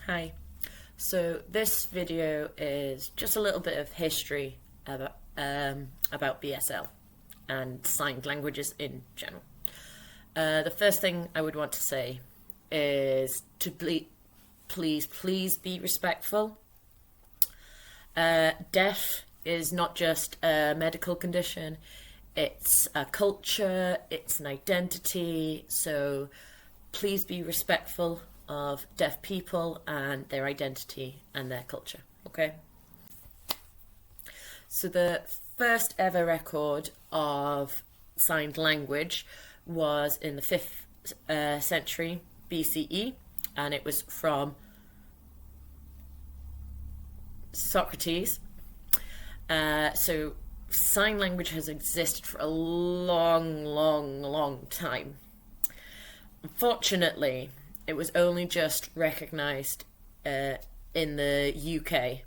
Hi. So this video is just a little bit of history about BSL and signed languages in general. The first thing I would want to say is to please be respectful. Deaf is not just a medical condition, it's a culture, it's an identity, so please be respectful of deaf people and their identity and their culture, okay? So the first ever record of signed language was in the 5th century BCE, and it was from Socrates. So sign language has existed for a long time. Unfortunately, it was only just recognised in the UK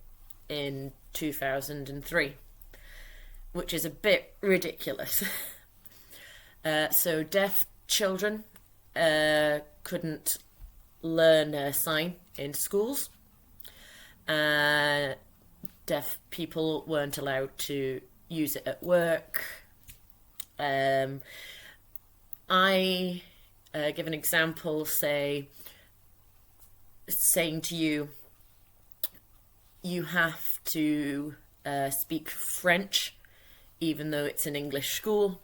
in 2003, which is a bit ridiculous. So deaf children couldn't learn a sign in schools. Deaf people weren't allowed to use it at work. I give an example, saying to you, you have to speak French, even though it's an English school,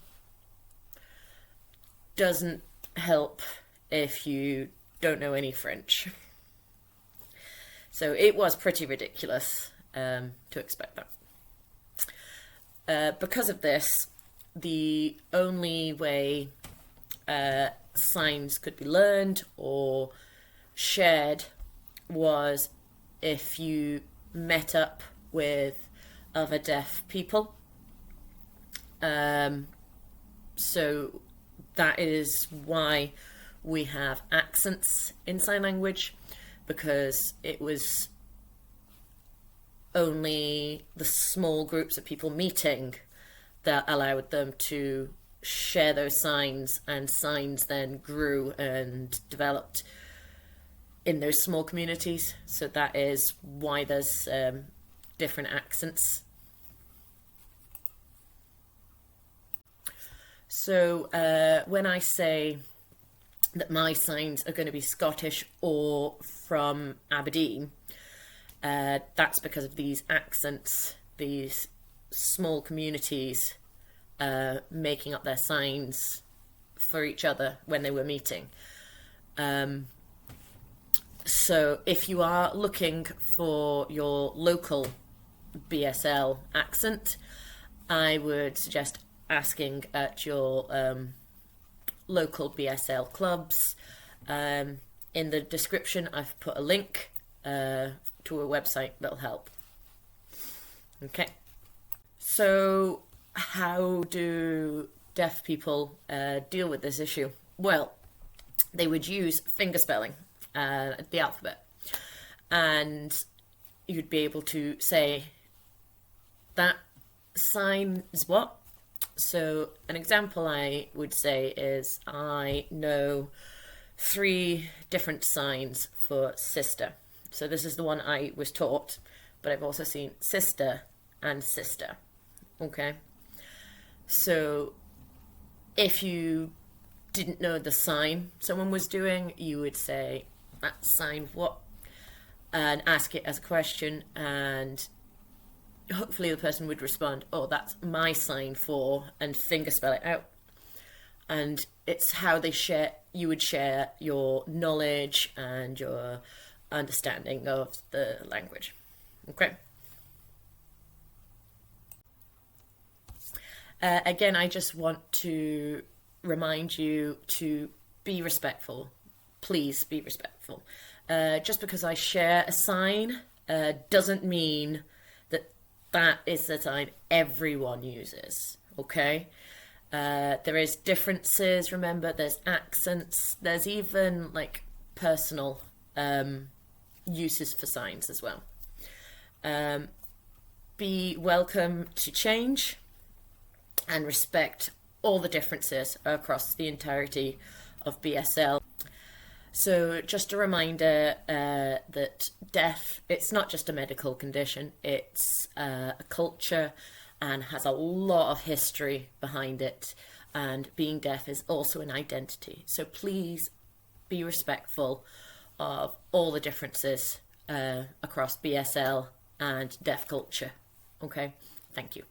doesn't help if you don't know any French. So it was pretty ridiculous to expect that. Because of this, the only way signs could be learned or shared was if you met up with other deaf people. So that is why we have accents in sign language, because it was only the small groups of people meeting that allowed them to share those signs, and signs then grew and developed in those small communities. So that is why there's different accents. So when I say that my signs are going to be Scottish or from Aberdeen, that's because of these accents, these small communities making up their signs for each other when they were meeting. So if you are looking for your local BSL accent, I would suggest asking at your local BSL clubs. In the description I've put a link to a website that'll help. Okay. So how do deaf people deal with this issue? Well, they would use fingerspelling, the alphabet, and you'd be able to say that sign is what. So an example I would say is, I know 3 different signs for sister. So this is the one I was taught, but I've also seen sister and sister. Okay. So if you didn't know the sign someone was doing, you would say, that sign what? And ask it as a question, and hopefully the person would respond, oh, that's my sign for, and finger spell it out. And it's how you would share your knowledge and your understanding of the language. Okay. Again, I just want to remind you to be respectful. Please be respectful. Just because I share a sign doesn't mean that is the sign everyone uses, okay? There is differences, remember, there's accents, there's even like personal uses for signs as well. Be welcome to change and respect all the differences across the entirety of BSL. So, just a reminder that deaf, it's not just a medical condition, it's a culture and has a lot of history behind it. And being deaf is also an identity. So, please be respectful of all the differences across BSL and deaf culture. Okay, thank you.